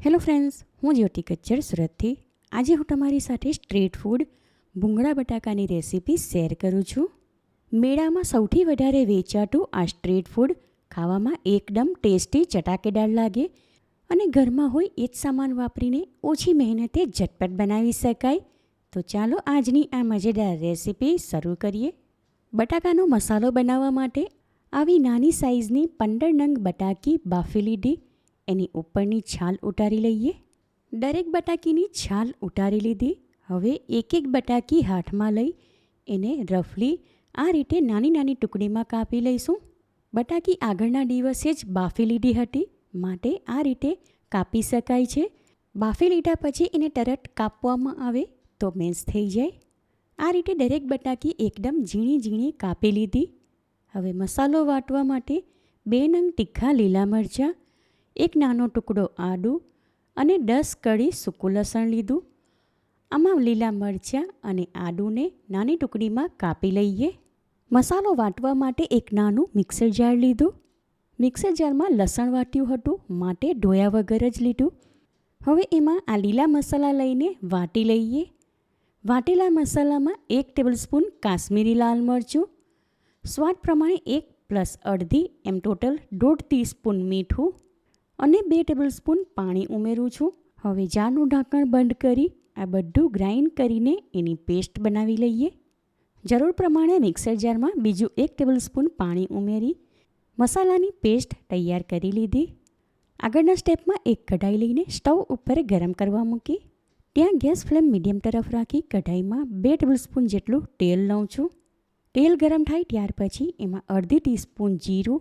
Hello friends, હું જ્યોતિ કચ્ચર સુરતથી. આજે હું તમારી સાથે સ્ટ્રીટ ફૂડ ભૂંગળા બટાકાની રેસીપી શેર કરું છું. મેળામાં સૌથી વધારે વેચાતું આ સ્ટ્રીટ ફૂડ ખાવામાં એકદમ ટેસ્ટી ચટાકેદાર લાગે અને ઘરમાં હોય એ જ સામાન વાપરીને ઓછી મહેનતે ઝટપટ બનાવી શકાય. તો ચાલો આજની આ મજેદાર રેસીપી શરૂ કરીએ. બટાકાનો મસાલો બનાવવા માટે આવી નાની સાઇઝની 15 નંગ બટાકી બાફી લીધી. એની ઉપરની છાલ ઉતારી લઈએ. દરેક બટાકીની છાલ ઉતારી લીધી. હવે એક એક બટાકી હાથમાં લઈ એને રફલી આ રીતે નાની નાની ટુકડીમાં કાપી લઈશું. બટાકી આગળના દિવસે જ બાફી લીધી હતી, માટે આ રીતે કાપી શકાય છે. બાફી લીધા પછી એને તરત કાપવામાં આવે તો મેશ થઈ જાય. આ રીતે દરેક બટાકી એકદમ ઝીણી ઝીણી કાપી લીધી. હવે મસાલો વાટવા માટે 2 નંગ તીખા લીલા મરચાં, એક નાનો ટુકડો આદું અને 10 કળી સૂકું લસણ લીધું. આમાં લીલા મરચાં અને આદુને નાની ટુકડીમાં કાપી લઈએ. મસાલો વાટવા માટે એક નાનું મિક્સર જાર લીધું. મિક્સર જારમાં લસણ વાટ્યું હતું, માટે ધોયા વગર જ લીધું. હવે એમાં આ લીલા મસાલા લઈને વાટી લઈએ. વાટેલા મસાલામાં 1 ટેબલસ્પૂન કાશ્મીરી લાલ મરચું, સ્વાદ પ્રમાણે 1 પ્લસ અડધી એમ ટોટલ 1.5 ટીસ્પૂન મીઠું અને 2 ટેબલસ્પૂન પાણી ઉમેરું છું. હવે જારનું ઢાંકણ બંધ કરી આ બધું ગ્રાઇન્ડ કરીને એની પેસ્ટ બનાવી લઈએ. જરૂર પ્રમાણે મિક્સર જારમાં બીજું 1 ટેબલસ્પૂન પાણી ઉમેરી મસાલાની પેસ્ટ તૈયાર કરી લીધી. આગળના સ્ટેપમાં એક કઢાઈ લઈને સ્ટવ ઉપર ગરમ કરવા મૂકી. ત્યાં ગેસ ફ્લેમ મીડિયમ તરફ રાખી કઢાઈમાં 2 ટેબલસ્પૂન જેટલું તેલ લઉં છું. તેલ ગરમ થાય ત્યાર પછી એમાં અડધી ટીસ્પૂન જીરું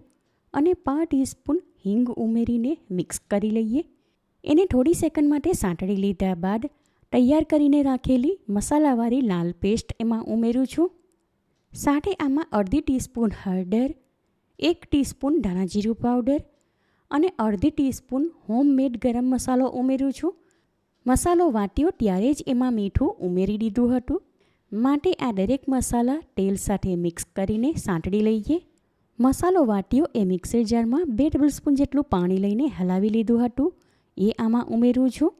અને 1/4 ટીસ્પૂન હિંગ ઉમેરીને મિક્સ કરી લઈએ. એને થોડી સેકન્ડ માટે સાંતળી લીધા બાદ તૈયાર કરીને રાખેલી મસાલાવાળી લાલ પેસ્ટ એમાં ઉમેરું છું. સાથે આમાં અડધી ટીસ્પૂન હળદર, 1 ટીસ્પૂન ધાણા જીરું પાવડર અને અડધી ટીસ્પૂન હોમમેડ ગરમ મસાલો ઉમેરું છું. મસાલો વાટ્યો ત્યારે જ એમાં મીઠું ઉમેરી દીધું હતું, માટે આ દરેક મસાલા તેલ સાથે મિક્સ કરીને સાંતળી લઈએ. મસાલો વાટ્યો એ મિક્સર જારમાં 2 ટેબલસ્પૂન જેટલું પાણી લઈને હલાવી લીધું હતું, એ આમાં ઉમેરું છું.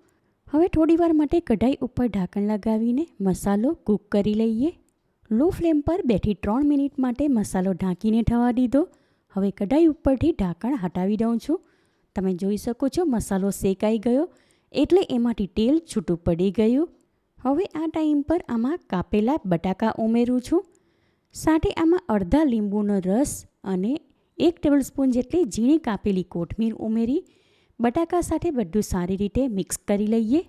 હવે થોડીવાર માટે કઢાઈ ઉપર ઢાંકણ લગાવીને મસાલો કૂક કરી લઈએ. લો ફ્લેમ પર 2 થી 3 મિનિટ માટે મસાલો ઢાંકીને થવા દીધો. હવે કઢાઈ ઉપરથી ઢાંકણ હટાવી દઉં છું. તમે જોઈ શકો છો મસાલો શેકાઈ ગયો, એટલે એમાંથી તેલ છૂટું પડી ગયું. હવે આ ટાઈમ પર આમાં કાપેલા બટાકા ઉમેરું છું. સાથે આમાં અડધા લીંબુનો રસ અને 1 ટેબલસ્પૂન જેટલી ઝીણી કાપેલી કોથમીર ઉમેરી બટાકા સાથે બધું સારી રીતે મિક્સ કરી લઈએ.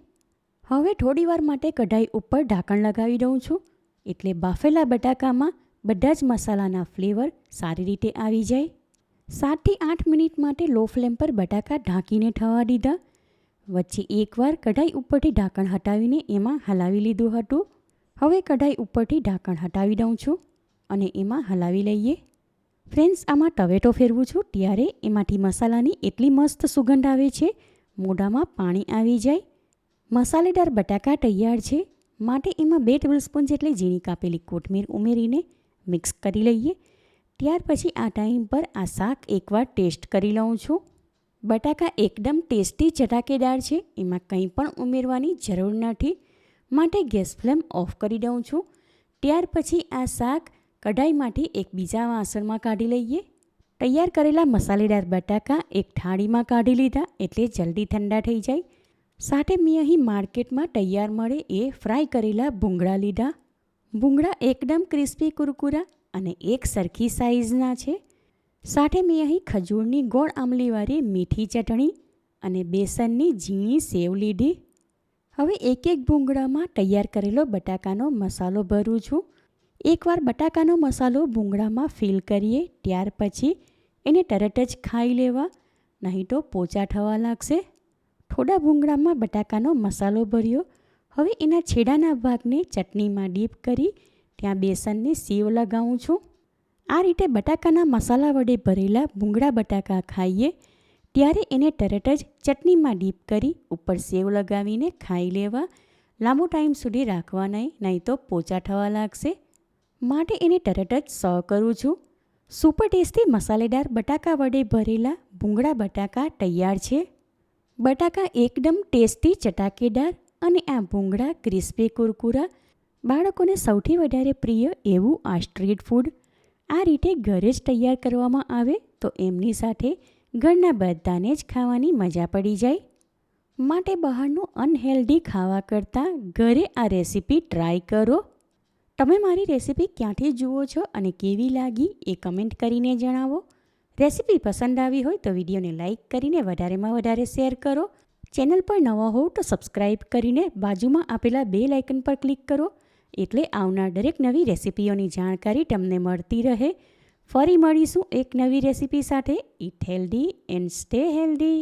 હવે થોડીવાર માટે કઢાઈ ઉપર ઢાંકણ લગાવી દઉં છું, એટલે બાફેલા બટાકામાં બધા જ મસાલાના ફ્લેવર સારી રીતે આવી જાય. 7 થી 8 મિનિટ માટે લો ફ્લેમ પર બટાકા ઢાંકીને થવા દીધા. વચ્ચે એકવાર કઢાઈ ઉપરથી ઢાંકણ હટાવીને એમાં હલાવી લીધું હતું. હવે કઢાઈ ઉપરથી ઢાંકણ હટાવી દઉં છું અને એમાં હલાવી લઈએ. ફ્રેન્ડ્સ, આમાં ટમેટો ફેરવું છું ત્યારે એમાંથી મસાલાની એટલી મસ્ત સુગંધ આવે છે, મોઢામાં પાણી આવી જાય. મસાલેદાર બટાકા તૈયાર છે, માટે એમાં 2 ટેબલસ્પૂન જેટલી ઝીણી કાપેલી કોથમીર ઉમેરીને મિક્સ કરી લઈએ. ત્યાર પછી આ ટાઈમ પર આ શાક એકવાર ટેસ્ટ કરી લઉં છું. બટાકા એકદમ ટેસ્ટી ચટાકેદાર છે, એમાં કંઈ પણ ઉમેરવાની જરૂર નથી, માટે ગેસ ફ્લેમ ઓફ કરી દઉં છું. ત્યાર પછી આ શાક કઢાઈમાંથી એક બીજા વાસણમાં કાઢી લઈએ. તૈયાર કરેલા મસાલેદાર બટાકા એક થાળીમાં કાઢી લીધા, એટલે જલ્દી ઠંડા થઈ જાય. સાથે મેં અહીં માર્કેટમાં તૈયાર મળે એ ફ્રાય કરેલા ભૂંગળા લીધા. ભૂંગળા એકદમ ક્રિસ્પી કુરકુરા અને એક સરખી સાઇઝના છે. સાથે મેં અહીં ખજૂરની ગોળ આંબલીવાળી મીઠી ચટણી અને બેસનની ઝીણી સેવ લીધી. હવે એક એક ભૂંગળામાં તૈયાર કરેલો બટાકાનો મસાલો ભરું છું. એકવાર બટાકાનો મસાલો ભૂંગળામાં ફિલ કરીએ ત્યાર પછી એને તરત જ ખાઈ લેવા, નહીં તો પોચા થવા લાગશે. થોડા ભૂંગળામાં બટાકાનો મસાલો ભર્યો. હવે એના છેડાના ભાગને ચટણીમાં ડીપ કરી ત્યાં બેસનની સેવ લગાવું છું. આ રીતે બટાકાના મસાલા વડે ભરેલા ભૂંગળા બટાકા ખાઈએ ત્યારે એને તરત જ ચટણીમાં ડીપ કરી ઉપર સેવ લગાવીને ખાઈ લેવા. લાંબો ટાઈમ સુધી રાખવા નહીં તો પોચા થવા લાગશે, માટે એને તરત જ સર્વ કરું છું. સુપર ટેસ્ટી મસાલેદાર બટાકા વડે ભરેલા ભૂંગળા બટાકા તૈયાર છે. બટાકા એકદમ ટેસ્ટી ચટાકેદાર અને આ ભૂંગળા ક્રિસ્પી કુરકુરા, બાળકોને સૌથી વધારે પ્રિય એવું આ સ્ટ્રીટ ફૂડ આ રીતે ઘરે જ તૈયાર કરવામાં આવે તો એમની સાથે ઘરના બધાને જ ખાવાની મજા પડી જાય. માટે બહારનું અનહેલ્ધી ખાવા કરતાં ઘરે આ રેસીપી ટ્રાય કરો. તમે મારી રેસીપી ક્યાંથી જુઓ છો અને કેવી લાગી એ કમેન્ટ કરીને જણાવો. રેસીપી પસંદ આવી હોય તો વિડીયોને લાઇક કરીને વધારેમાં વધારે શેર કરો. ચેનલ પર નવા હોવ તો સબસ્ક્રાઈબ કરીને બાજુમાં આપેલા બેલ આઇકન પર ક્લિક કરો, એટલે આવનાર દરેક નવી રેસીપીઓની જાણકારી તમને મળતી રહે. ફરી મળીશું એક નવી રેસીપી સાથે. Eat healthy and stay healthy.